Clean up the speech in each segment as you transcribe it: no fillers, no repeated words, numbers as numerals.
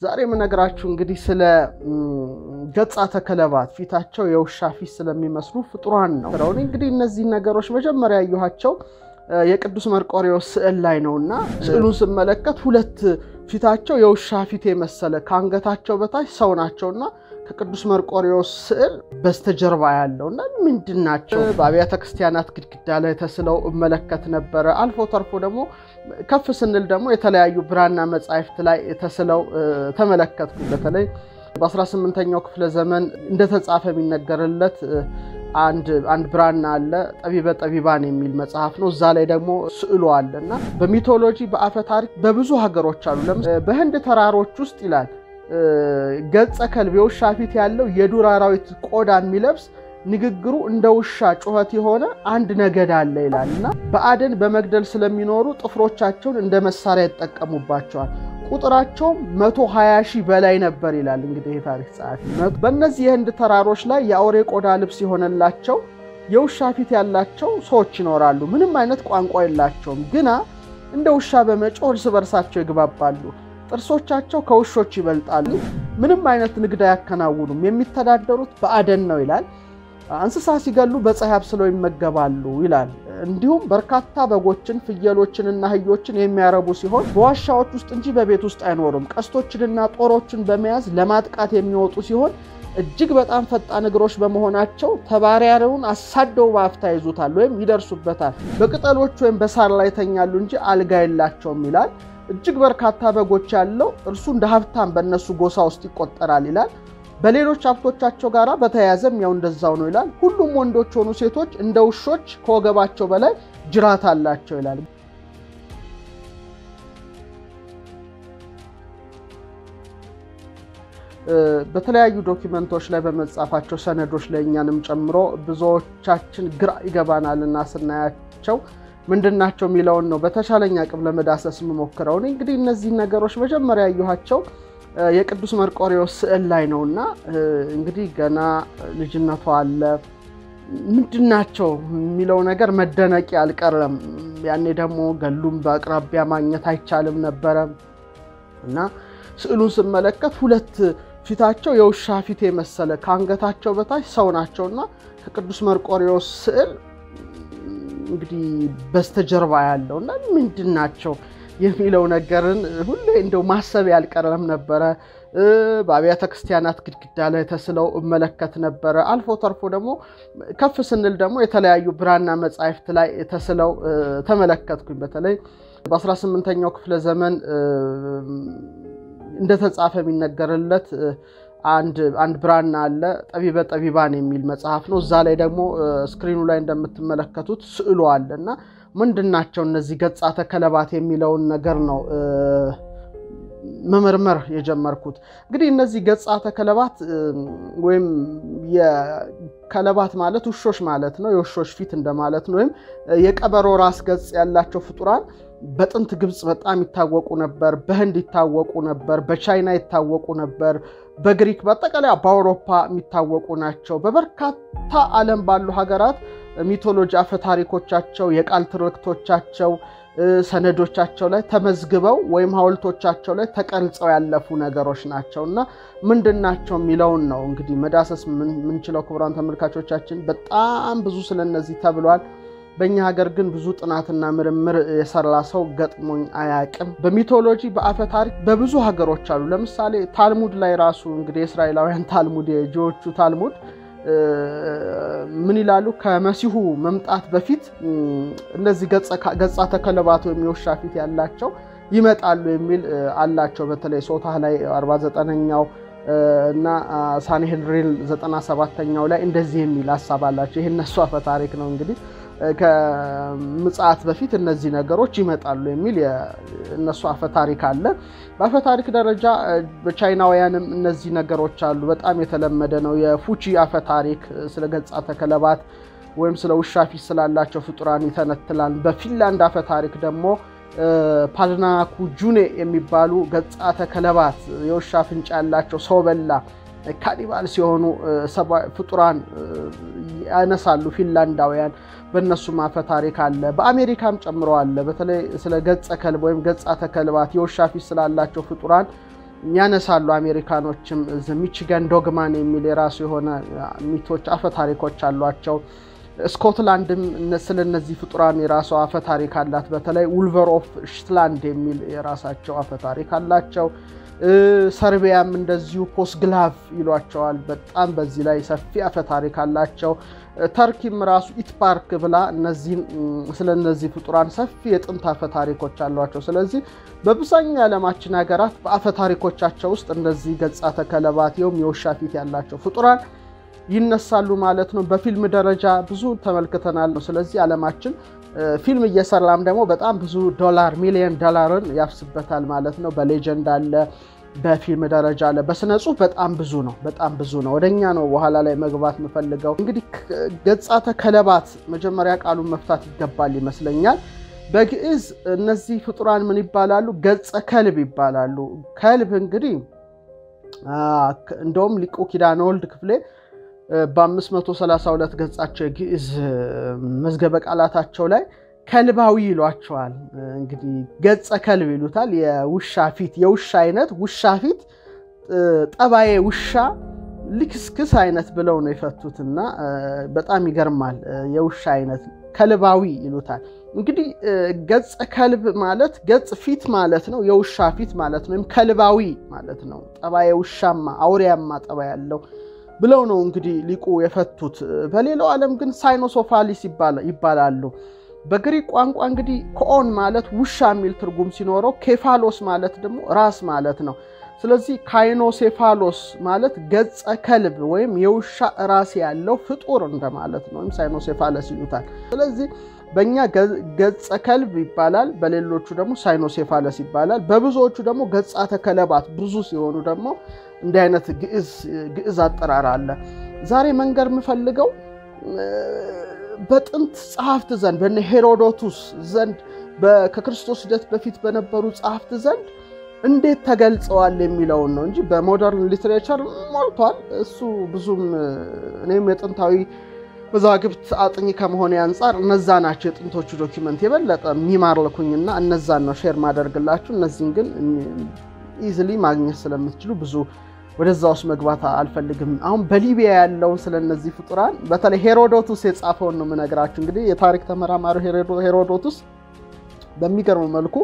ዛሬ የምነግራችሁ እንግዲህ ስለ ገጻተ ከለባት ፊታቸው የውሻ ፊት ስለሚመስሉ ፍጡራን ነው። እንግዲህ እነዚህ ነገሮች መጀመሪያ ያዩሃቸው የቅዱስ መርቆሬዎስ ስዕል ላይ ነውና ስዕሉን ስመለከት ሁለት ፊታቸው የውሻ ፊት የመሰለ ካንገታቸው በታች ሰው ናቸውና ከቅዱስ መርቆሬዎስ ስዕል በስተጀርባ ያለውና ምንድናቸው በአብያተ ክርስቲያናት ግድግዳ ላይ ተስለው መለከት ነበር። አልፎ ተርፎ ደግሞ ከፍ ስንል ደግሞ የተለያዩ ብራና መጻሕፍት ላይ ተስለው ተመለከትኩ። በተለይ በ18ኛው ክፍለ ዘመን እንደተጻፈ የሚነገርለት አንድ ብራና አለ ጠቢበ ጠቢባን የሚል መጽሐፍ ነው። እዛ ላይ ደግሞ ስዕሉ አለና በሚቶሎጂ በአፈ ታሪክ በብዙ ሀገሮች አሉ። በህንድ ተራሮች ውስጥ ይላል ገጸ ከልብ የውሻ ፊት ያለው የዱር አራዊት ቆዳ የሚለብስ ንግግሩ እንደ ውሻ ጩኸት የሆነ አንድ ነገድ አለ ይላልና በአደን በመግደል ስለሚኖሩ ጥፍሮቻቸውን እንደ መሳሪያ ይጠቀሙባቸዋል። ቁጥራቸው 120,000 በላይ ነበር ይላል። እንግዲህ የታሪክ ጸሐፊ በእነዚህ የህንድ ተራሮች ላይ የአውሬ ቆዳ ልብስ የሆነላቸው የውሻ ፊት ያላቸው ሰዎች ይኖራሉ። ምንም አይነት ቋንቋ የላቸውም፣ ግና እንደ ውሻ በመጮህ እርስ በርሳቸው ይግባባሉ። ጥርሶቻቸው ከውሾች ይበልጣሉ። ምንም አይነት ንግድ አያከናውኑም። የሚተዳደሩት በአደን ነው ይላል። እንስሳ ሲገሉ በፀሐይ አብስለው ይመገባሉ ይላል። እንዲሁም በርካታ በጎችን ፍየሎችንና አህዮችን የሚያረቡ ሲሆን በዋሻዎች ውስጥ እንጂ በቤት ውስጥ አይኖሩም። ቀስቶችንና ጦሮችን በመያዝ ለማጥቃት የሚወጡ ሲሆን እጅግ በጣም ፈጣን እግሮች በመሆናቸው ተባራሪውን አሳደው ባፍታ ይዙታል ወይም ይደርሱበታል። በቅጠሎች ወይም በሳር ላይ ተኛሉ እንጂ አልጋ የላቸውም ይላል። እጅግ በርካታ በጎች ያለው እርሱ እንደ ሀብታም በእነሱ ጎሳ ውስጥ ይቆጠራል ይላል። በሌሎች ሀብቶቻቸው ጋራ በተያያዘም ያው እንደዛው ነው ይላል። ሁሉም ወንዶች ሆኑ ሴቶች እንደ ውሾች ከወገባቸው በላይ ጅራት አላቸው ይላል። በተለያዩ ዶክመንቶች ላይ በመጻፋቸው ሰነዶች ላይ እኛንም ጨምሮ ብዙዎቻችን ግራ ይገባናልና ስናያቸው ምንድናቸው የሚለውን ነው በተሻለኛ አቅም ለመዳሰስ መሞክረው። እንግዲህ እነዚህ ነገሮች መጀመሪያ ያዩሃቸው የቅዱስ መርቆሬዎስ ስዕል ላይ ነውና እንግዲህ ገና ልጅነቱ አለ ምንድናቸው የሚለው ነገር መደነቂ አልቀረም። ያኔ ደግሞ ገሉም በአቅራቢያ ማግኘት አይቻልም ነበር እና ስዕሉን ስመለከት ሁለት ፊታቸው የውሻ ፊት የመሰለ ካንገታቸው በታች ሰው ናቸውና ከቅዱስ መርቆሬዎስ ስዕል እንግዲህ በስተጀርባ ያለውና ምንድናቸው የሚለው ነገርን ሁሌ እንደው ማሰብ ያልቀረም ነበር። በአብያተ ክርስቲያናት ግድግዳ ላይ ተስለው መለከት ነበር። አልፎ ተርፎ ደግሞ ከፍ ስንል ደግሞ የተለያዩ ብራና መጻሕፍት ላይ ተስለው ተመለከትኩኝ። በተለይ በ18ኛው ክፍለ ዘመን እንደተጻፈ የሚነገርለት አንድ ብራና አለ ጠቢበ ጠቢባን የሚል መጽሐፍ ነው። እዛ ላይ ደግሞ ስክሪኑ ላይ እንደምትመለከቱት ስዕሉ አለና ምንድናቸው እነዚህ ገጻተ ከለባት የሚለውን ነገር ነው መመርመር የጀመርኩት። እንግዲህ እነዚህ ገጻተ ከለባት ወይም የከለባት ማለት ውሾች ማለት ነው። የውሾች ፊት እንደማለት ነው። ወይም የቀበሮ ራስ ገጽ ያላቸው ፍጡራን በጥንት ግብጽ በጣም ይታወቁ ነበር። በህንድ ይታወቁ ነበር። በቻይና ይታወቁ ነበር። በግሪክ በአጠቃላይ በአውሮፓ የሚታወቁ ናቸው። በበርካታ ዓለም ባሉ ሀገራት ሚቶሎጂ አፈ ታሪኮቻቸው የቃል ትርክቶቻቸው ሰነዶቻቸው ላይ ተመዝግበው ወይም ሐውልቶቻቸው ላይ ተቀርጸው ያለፉ ነገሮች ናቸውና ምንድናቸው የሚለውን ነው እንግዲህ መዳሰስ ምንችለው። ክቡራን ተመልካቾቻችን በጣም ብዙ ስለነዚህ ተብሏል። በእኛ ሀገር ግን ብዙ ጥናትና ምርምር የሰራ ሰው ገጥሞኝ አያቅም። በሚቶሎጂ በአፈ ታሪክ በብዙ ሀገሮች አሉ። ለምሳሌ ታልሙድ ላይ ራሱ እንግዲህ እስራኤላውያን ታልሙድ የጆቹ ታልሙድ ምን ይላሉ? ከመሲሁ መምጣት በፊት እነዚህ ገጻተ ከለባት ወይም የውሻ ፊት ያላቸው ይመጣሉ የሚል አላቸው። በተለይ ሶታ ላይ 49ኛው እና ሳንሄድሪን 97ኛው ላይ እንደዚህ የሚል ሐሳብ አላቸው። ይሄ እነሱ አፈ ታሪክ ነው። እንግዲህ ከምጽአት በፊት እነዚህ ነገሮች ይመጣሉ የሚል የነሱ አፈ ታሪክ አለ። በአፈ ታሪክ ደረጃ በቻይናውያንም እነዚህ ነገሮች አሉ። በጣም የተለመደ ነው። የፉቺ አፈ ታሪክ ስለ ገጻተ ከለባት ወይም ስለ ውሻ ፊት ስላላቸው ፍጡራን ይተነትላል። በፊንላንድ አፈ ታሪክ ደግሞ ፓልናኩ ጁኔ የሚባሉ ገጻተ ከለባት የውሻ ፍንጫ ያላቸው ሰው በላ ካኒባል ሲሆኑ ፍጡራን ያነሳሉ ፊንላንዳውያን። በእነሱ ማፈ ታሪክ አለ። በአሜሪካም ጨምሮ አለ። በተለይ ስለ ገጸ ከልብ ወይም ገጻተ ከልባት የውሻ ፊት ስላላቸው ፍጡራን ያነሳሉ አሜሪካኖችም ሚቺጋን ዶግማን የሚል የራሱ የሆነ ሚቶች አፈ ታሪኮች አሏቸው ስኮትላንድም ስለነዚህ ፍጡራን የራሱ አፈ ታሪክ አላት በተለይ ውልቨር ኦፍ ሽትላንድ የሚል የራሳቸው አፈ ታሪክ አላቸው ሰርቢያም እንደዚሁ ፖስግላቭ ይሏቸዋል በጣም በዚህ ላይ ሰፊ አፈ ታሪክ አላቸው ተርኪም ራሱ ኢትፓርክ ብላ እነዚህ ስለነዚህ ፍጡራን ሰፊ የጥንት አፈ ታሪኮች አሏቸው ስለዚህ በብዛኛው ዓለማችን ሀገራት በአፈ ታሪኮቻቸው ውስጥ እንደዚህ ገጻተ ከለባት የውሻ ፊት ያላቸው ፍጡራን ይነሳሉ ማለት ነው በፊልም ደረጃ ብዙ ተመልክተናል ነው ስለዚህ ዓለማችን ፊልም እየሰራም ደግሞ በጣም ብዙ ዶላር ሚሊዮን ዶላርን ያፍስበታል ማለት ነው በሌጀንድ አለ በፊልም ደረጃ አለ በስነ ጽሁፍ በጣም ብዙ ነው ወደኛ ነው በኋላ ላይ መግባት መፈልገው እንግዲህ ገጻተ ከለባት መጀመሪያ ቃሉን መፍታት ይገባል ይመስለኛል በግዕዝ እነዚህ ፍጡራን ምን ይባላሉ ገጸ ከልብ ይባላሉ ከልብ እንግዲህ እንደውም ሊቁ ኪዳነ ወልድ ክፍሌ በ532 ገጻቸው ግዕዝ መዝገበ ቃላታቸው ላይ ከልባዊ ይሏቸዋል እንግዲህ ገጸ ከልብ ይሉታል የውሻ ፊት የውሻ አይነት ውሻ ፊት ጠባዬ ውሻ ልክስክስ አይነት ብለው ነው የፈቱትና በጣም ይገርማል የውሻ አይነት ከልባዊ ይሉታል እንግዲህ ገጸ ከልብ ማለት ገጽ ፊት ማለት ነው የውሻ ፊት ማለት ነው ከልባዊ ማለት ነው ጠባዬ ውሻማ አውሪያማ ጠባይ ያለው ብለው ነው እንግዲህ ሊቁ የፈቱት በሌላው ዓለም ግን ሳይኖሶፋሊስ ይባላሉ በግሪክ ቋንቋ እንግዲህ ኮኦን ማለት ውሻ የሚል ትርጉም ሲኖረው ኬፋሎስ ማለት ደግሞ ራስ ማለት ነው ስለዚህ ካይኖሴፋሎስ ማለት ገጸ ከልብ ወይም የውሻ ራስ ያለው ፍጡር እንደማለት ነው ሳይኖሴፋለስ ይሉታል ስለዚህ በእኛ ገጸ ከልብ ይባላል በሌሎቹ ደግሞ ሳይኖሴፋለስ ይባላል በብዙዎቹ ደግሞ ገጻተ ከለባት ብዙ ሲሆኑ ደግሞ እንደ አይነት ግዕዝ አጠራር አለ ዛሬ መንገር ምፈልገው በጥንት ጸሐፍት ዘንድ በነ ሄሮዶቱስ ዘንድ ከክርስቶስ ልደት በፊት በነበሩ ጸሐፍት ዘንድ እንዴት ተገልጸዋል የሚለው ነው እንጂ በሞደርን ሊትሬቸር ሞልቷል እሱ ብዙም እኔም የጥንታዊ መዛግብት አጥኚ ከመሆነ አንፃር እነዛ ናቸው የጥንቶቹ ዶክመንት የበለጠ ሚማርልኩኝና እነዛን ነው ሼር ማደርግላችሁ እነዚህን ግን ኢዚሊ ማግኘት ስለምትችሉ ብዙ ወደዛውስ መግባት አልፈልግም አሁን በሊቢያ ያለው ስለነዚህ ፍጡራን በተለይ ሄሮዶቱስ የጻፈው ነው ምነግራችሁ እንግዲህ የታሪክ ተመራማሪ ሄሮዶቱስ በሚገርም መልኩ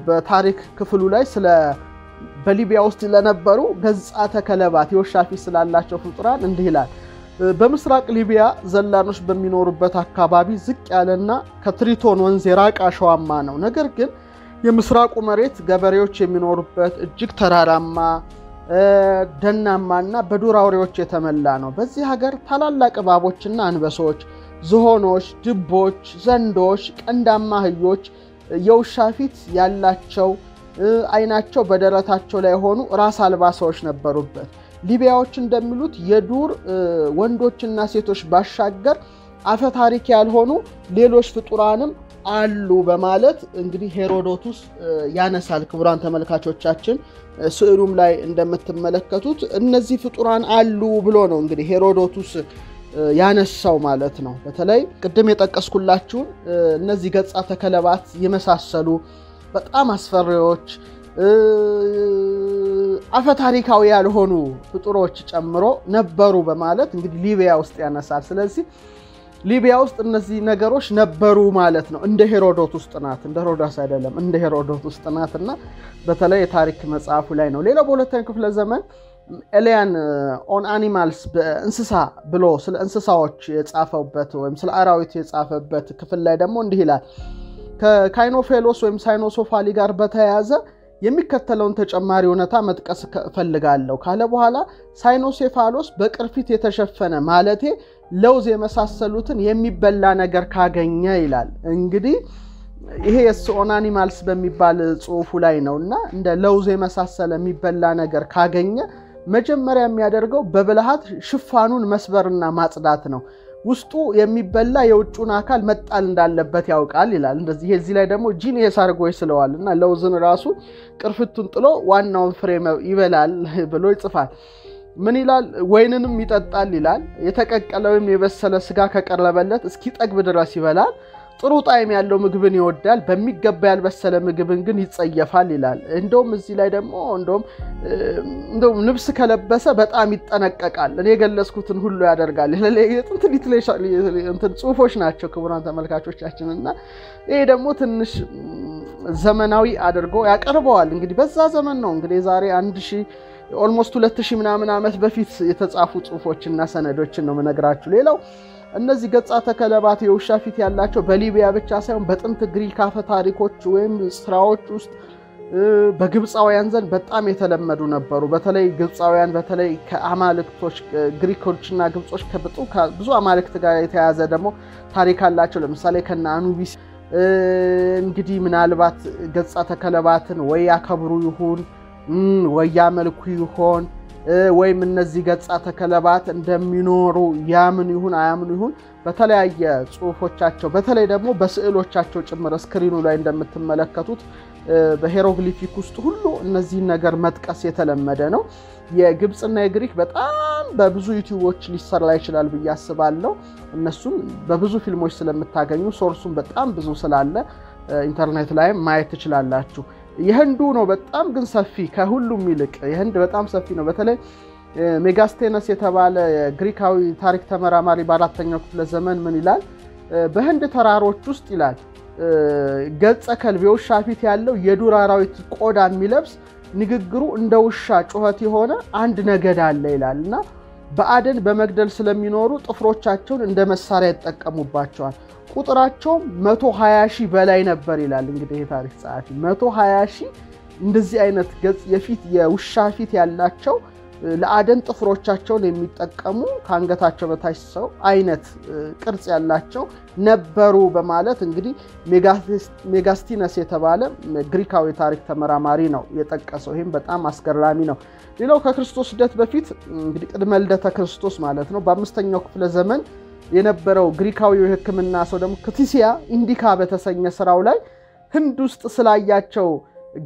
በታሪክ ክፍሉ ላይ ስለ በሊቢያ ውስጥ ለነበሩ ገጻተ ከለባት የውሻፊ ስላላቸው ፍጡራን እንዲህ ይላል በምስራቅ ሊቢያ ዘላኖች በሚኖሩበት አካባቢ ዝቅ ያለና ከትሪቶን ወንዝ የራቀ አሸዋማ ነው ነገር ግን የምስራቁ መሬት ገበሬዎች የሚኖሩበት እጅግ ተራራማ ደናማና በዱር አውሬዎች የተመላ ነው በዚህ ሀገር ታላላቅ እባቦችና አንበሶች ዝሆኖች ድቦች ዘንዶች ቀንዳማ አህዮች የውሻ ፊት ያላቸው አይናቸው በደረታቸው ላይ ሆኑ ራስ አልባ ሰዎች ነበሩበት ሊቢያዎች እንደሚሉት የዱር ወንዶችና ሴቶች ባሻገር አፈ ታሪክ ያልሆኑ ሌሎች ፍጡራንም አሉ በማለት እንግዲህ ሄሮዶቱስ ያነሳል ክቡራን ተመልካቾቻችን ስዕሉም ላይ እንደምትመለከቱት እነዚህ ፍጡራን አሉ ብሎ ነው እንግዲህ ሄሮዶቱስ ያነሳው ማለት ነው በተለይ ቅድም የጠቀስኩላችሁ እነዚህ ገጻተ ከለባት የመሳሰሉ በጣም አስፈሪዎች አፈ ታሪካዊ ያልሆኑ ፍጡሮች ጨምሮ ነበሩ በማለት እንግዲህ ሊቢያ ውስጥ ያነሳል ስለዚህ ሊቢያ ውስጥ እነዚህ ነገሮች ነበሩ ማለት ነው እንደ ሄሮዶቱስ ጥናት እንደ ሮዳስ አይደለም እንደ ሄሮዶቱስ ጥናትና በተለይ የታሪክ መጽሐፉ ላይ ነው ሌላው በሁለተኛው ክፍለ ዘመን ኤሊያን ኦን አኒማልስ በእንስሳ ብሎ ስለ እንስሳዎች የጻፈበት ወይም ስለ አራዊት የጻፈበት ክፍል ላይ ደግሞ እንዲህ ይላል ከካይኖፌሎስ ወይም ሳይኖሶፋሊ ጋር በተያያዘ የሚከተለውን ተጨማሪ እውነታ መጥቀስ ፈልጋለሁ ካለ በኋላ ሳይኖሴፋሎስ በቅርፊት የተሸፈነ ማለቴ ለውዝ የመሳሰሉትን የሚበላ ነገር ካገኘ ይላል እንግዲህ ይሄ የሶን አኒማልስ በሚባል ጽሑፉ ላይ ነውና እንደ ለውዝ የመሳሰለ የሚበላ ነገር ካገኘ መጀመሪያ የሚያደርገው በብልሃት ሽፋኑን መስበርና ማጽዳት ነው ውስጡ የሚበላ የውጭውን አካል መጣል እንዳለበት ያውቃል ይላል እንደዚህ እዚህ ላይ ደግሞ ጂኒየስ አርጎ ይስለዋልና ለውዝን ራሱ ቅርፍቱን ጥሎ ዋናውን ፍሬ ይበላል ብሎ ይጽፋል ምን ይላል ወይንንም ይጠጣል ይላል የተቀቀለውም የበሰለ ስጋ ከቀረበለት እስኪጠግብ ድረስ ይበላል ጥሩ ጣዕም ያለው ምግብን ይወዳል በሚገባ ያልበሰለ ምግብን ግን ይጸየፋል ይላል እንደውም እዚህ ላይ ደግሞ እንደውም ልብስ ከለበሰ በጣም ይጠነቀቃል እኔ ገለጽኩትን ሁሉ ያደርጋል ለለየጥንት ሊትሌሻል እንትን ጽሁፎች ናቸው ክቡራን ተመልካቾቻችንና ይሄ ደግሞ ትንሽ ዘመናዊ አድርጎ ያቀርበዋል እንግዲህ በዛ ዘመን ነው እንግዲህ ዛሬ 1000 ኦልሞስት 2000 ምናምን ዓመት በፊት የተጻፉ ጽሁፎችና ሰነዶችን ነው መነግራችሁ ሌላው እነዚህ ገጻተ ከለባት የውሻ ፊት ያላቸው በሊቢያ ብቻ ሳይሆን በጥንት ግሪክ አፈ ታሪኮች ወይም ስራዎች ውስጥ በግብጻውያን ዘንድ በጣም የተለመዱ ነበሩ በተለይ ግብጻውያን በተለይ ከአማልክቶች ግሪኮችና ግብጾች ብዙ አማልክት ጋር የተያዘ ደግሞ ታሪክ አላቸው ለምሳሌ ከናኑቢስ እንግዲህ ምናልባት ገጻተ ከለባትን ወይ ያከብሩ ይሁን ወይ ያመልኩ ይሁን ወይም እነዚህ ገጻተ ከለባት እንደሚኖሩ ያምን ይሁን አያምን ይሁን በተለያየ ጽሁፎቻቸው በተለይ ደግሞ በስዕሎቻቸው ጭምር ስክሪኑ ላይ እንደምትመለከቱት በሄሮግሊፊክ ውስጥ ሁሉ እነዚህ ነገር መጥቀስ የተለመደ ነው የግብጽና የግሪክ በጣም በብዙ ዩቲዩቦች ሊሰራ ይችላል በያስባለው እነሱን በብዙ ፊልሞች ስለምታገኙ ሶርሱን በጣም ብዙ ስላለ ኢንተርኔት ላይ ማየት ትችላላችሁ የህንዱ ነው በጣም ግን ሰፊ ከሁሉም ይልቅ የህንድ በጣም ሰፊ ነው በተለይ ሜጋስቴነስ የተባለ ግሪካዊ ታሪክ ተመራማሪ በአራተኛው ክፍለ ዘመን ምን ይላል በህንድ ተራሮች ውስጥ ይላል ገጸ ከልብ የውሻ ፊት ያለው የዱር አራዊት ቆዳን የሚለብስ ንግግሩ እንደ ውሻ ጩኸት የሆነ አንድ ነገድ አለ ይላልና በአደን በመግደል ስለሚኖሩ ጥፍሮቻቸውን እንደ መሳሪያ ይጠቀሙባቸዋል ቁጥራቸው 120,000 በላይ ነበር ይላል እንግዲህ ታሪክ ጻፊ 120,000 እንደዚህ አይነት ገጽ የፊት የውሻ ፊት ያላቸው ለአደን ጥፍሮቻቸውን የሚጠቀሙ ካንገታቸው በታች ሰው አይነት ቅርጽ ያላቸው ነበሩ በማለት እንግዲህ ሜጋስቲነስ የተባለ ግሪካዊ ታሪክ ተመራማሪ ነው የጠቀሰው ይሄም በጣም አስገራሚ ነው ሌላው ከክርስቶስ ልደት በፊት እንግዲህ ቅድመ ልደተ ክርስቶስ ማለት ነው በ5ኛው ክፍለ ዘመን የነበረው ግሪካዊ የሕክምና ሰው ደግሞ ክቲሲያ ኢንዲካ በተሰኘ ስራው ላይ ህንድ ውስጥ ስላያቸው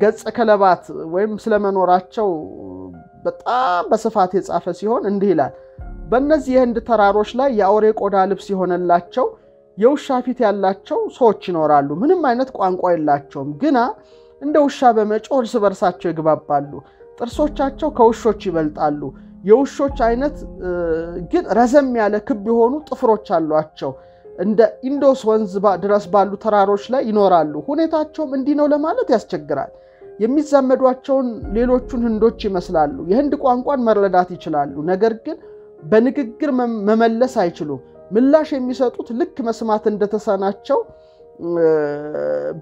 ገጽ ከለባት ወይም ስለመኖራቸው በጣም በስፋት የጻፈ ሲሆን እንዲህ ይላል በእነዚህ የህንድ ተራሮች ላይ የአውሬ ቆዳ ልብስ ይሆነላቸው የውሻ ፊት ያላቸው ሰዎች ይኖራሉ ምንም አይነት ቋንቋ የላቸውም ግና እንደ ውሻ በመጮህ እርስ በርሳቸው ይግባባሉ ጥርሶቻቸው ከውሾች ይበልጣሉ የውሾች አይነት ግን ረዘም ያለ ክብ የሆኑ ጥፍሮች አሏቸው እንደ ኢንዶስ ወንዝ ድረስ ባሉ ተራሮች ላይ ይኖራሉ ሁኔታቸው እንዲህ ነው ለማለት ያስቸግራል የሚዛመዷቸውን ሌሎቹን ህንዶች ይመስላሉ የህንድ ቋንቋን መረዳት ይችላሉ ነገር ግን በንግግር መመለስ አይችሉም ምላሽ የሚሰጡት ልክ መስማት እንደተሳናቸው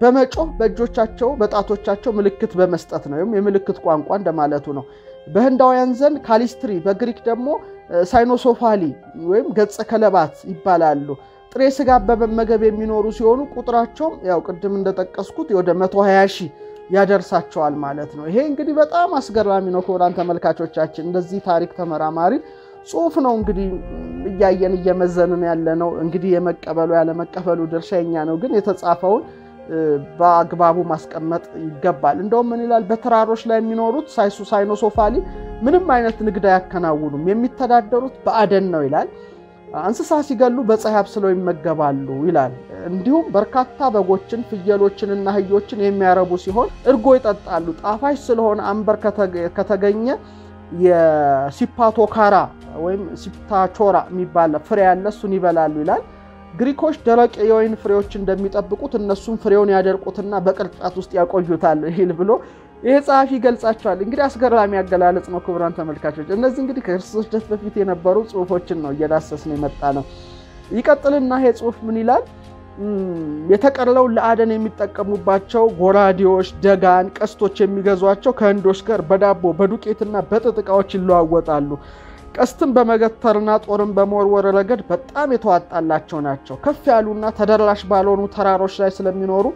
በመጮህ በእጆቻቸው በጣቶቻቸው ምልክት በመስጠት ነው የምልክት ቋንቋ እንደማለቱ ነው በህንዳውያን ዘንድ ካሊስትሪ በግሪክ ደግሞ ሳይኖሶፋሊ ወይም ገጸ ከለባት ይባላሉ ጥሬ ስጋ በመመገብ የሚኖሩ ሲሆኑ ቁጥራቸው ያው ቅድም እንደተጠቀስኩት ወደ 120,000 ያደርሳቸዋል ማለት ነው ይሄ እንግዲህ በጣም አስገራሚ ነው ክቡራን ተመልካቾቻችን እንደዚህ ታሪክ ተመራማሪ ጽሁፍ ነው እንግዲህ እያየን እየመዘንን ያለ ነው እንግዲህ የመቀበሉ ያለ መቀበሉ ድርሻኛ ነው ግን የተጻፈውን በአግባቡ ማስቀመጥ ይገባል እንደውም ምን ይላል በተራሮች ላይ የሚኖሩት ሳይኖሶፋሊ ምንም አይነት ንግድ ያከናውኑም የሚተዳደሩት በአደን ነው ይላል እንስሳ ሲገሉ በፀሐይ አብስለው ይመገባሉ ይላል እንዲሁም በርካታ በጎችን ፍየሎችንና አህዮችን የሚያረቡ ሲሆን እርጎ ይጠጣሉ ጣፋጭ ስለሆነ አንበር ከተገኘ የሲፓቶካራ ወይም ሲፓቶራ የሚባል ፍሬ ያለ እሱን ይበላሉ ይላል ግሪኮች ደረቅ የወይን ፍሬዎች እንደሚጠብቁት እነሱም ፍሬውን ያደርቁትና በቅርጫት ውስጥ ያቆዩታል ይል ብሎ ይሄ ጻፊ ገልጻቸዋል እንግዲህ አስገራሚ ያገላለጽ ነው ክቡራን ተመልካቾች እነዚህ እንግዲህ ከክርስቶስ ልደት በፊት የነበሩ ጽሁፎችን ነው እየዳሰስን የመጣ ነው ይቀጥልና ይሄ ጽሁፍ ምን ይላል የተቀረለው ለአደን የሚጠቀሙባቸው ጎራዲዎች ደጋን ቀስቶች የሚገዟቸው ከህንዶች ጋር በዳቦ በዱቄትና በጥጥቃዎች ይለዋወጣሉ ቀስትን በመገተርና ጦርን በመወርወር ረገድ በጣም የተዋጣላቸው ናቸው ከፍ ያሉና ተደራሽ ባልሆኑ ተራሮች ላይ ስለሚኖሩ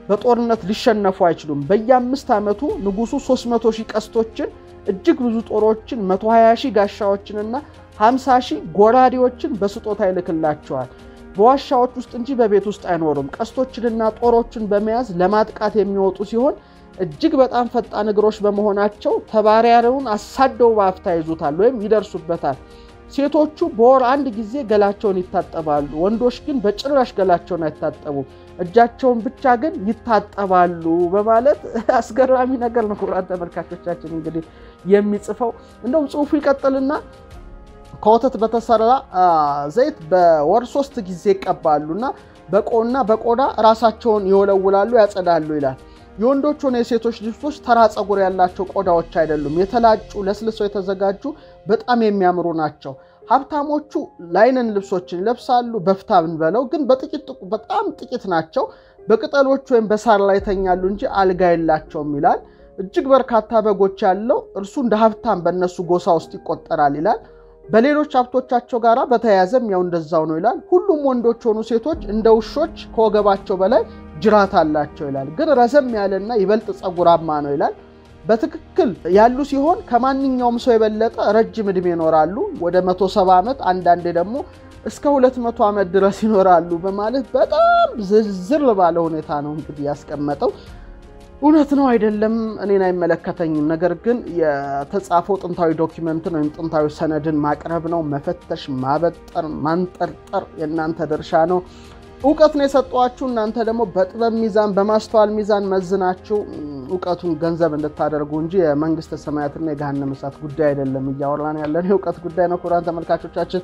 በጦርነት ሊሸነፉ አይችሉም በየ5 አመቱ ንጉሱ 300,000 ቀስቶችን እጅግ ብዙ ጦሮችን 120,000 ጋሻዎችንና 50,000 ጎራዴዎችን በስጦታ ይልክላቸዋል በዋሻዎች ውስጥ እንጂ በቤት ውስጥ አይኖሩም ቀስቶችንና ጦሮችን በመያዝ ለማጥቃት የሚወጡ ሲሆን እጅግ በጣም ፈጣን እግሮች በመሆናቸው ተባራሪውን አሳደው ባፍታ ይዙታል ወይም ይደርሱበታል ሴቶቹ በወር አንድ ጊዜ ገላቸውን ይታጠባሉ ወንዶች ግን በጭራሽ ገላቸውን አይታጠቡም እጃቸውን ብቻ ግን ይታጠባሉ በማለት አስገራሚ ነገር ነው ክቡራን ተመልካቾቻችን እንግዲህ የሚጽፈው እንደውም ጽሁፉ ይቀጥልና ከወተት በተሰራ ዘይት በወር 3 ጊዜ ይቀባሉና በቆዳ ራሳቸውን ይወለውላሉ ያጸዳሉ ይላል የወንዶች ሆነ የሴቶች ልብሶች ተራ ጸጉር ያላቸው ቆዳዎች አይደሉም የተላጩ ለስልሰው የተዘጋጁ በጣም የሚያምሩ ናቸው ሀብታሞቹ ላይነን ልብሶችን ለብሳሉ በፍታን በለው ግን በጣም ጥቂት ናቸው በቅጠሎች ወይም በሳር ላይ ተኛሉ እንጂ አልጋ የላቸውም ይላል እጅግ በርካታ በጎች ያለው እርሱ እንደ ሀብታም በእነሱ ጎሳ ውስጥ ይቆጠራል ይላል በሌሎች ሀብቶቻቸው ጋራ በተያያዘም ያው እንደዛው ነው ይላል ሁሉም ወንዶች ሆኑ ሴቶች እንደ ውሾች ከወገባቸው በላይ ጅራት አላቸው ይላል ግን ረዘም ያለና ይበልጥ ጸጉራማ ነው ይላል በትክክል ያሉ ሲሆን ከማንኛውም ሰው የበለጠ ረጅም እድሜ ይኖራሉ ወደ 170 ዓመት አንዳንዴ ደግሞ እስከ 200 ዓመት ድረስ ይኖራሉ በማለት በጣም ዝርዝር ባለ ሁኔታ ነው እንግዲህ ያስቀመጠው እውነት ነው አይደለም እኔን አይመለከተኝም ነገር ግን የተጻፈው ጥንታዊ ዶክመንት ነው ጥንታዊ ሰነድን ማቅረብ ነው መፈተሽ ማበጠር ማንጠርጠር የናንተ ድርሻ ነው ዕውቀት ነው የሰጧችሁ እናንተ ደግሞ በጥበብ ሚዛን በማስተዋል ሚዛን መዝናችሁ ዕውቀቱን ገንዘብ እንድታደርጉ እንጂ የመንግስተ ሰማያትና የገሃነመ እሳት ጉዳይ አይደለም እያወራን ያለን የዕውቀት ጉዳይ ነው ክቡራን ተመልካቾቻችን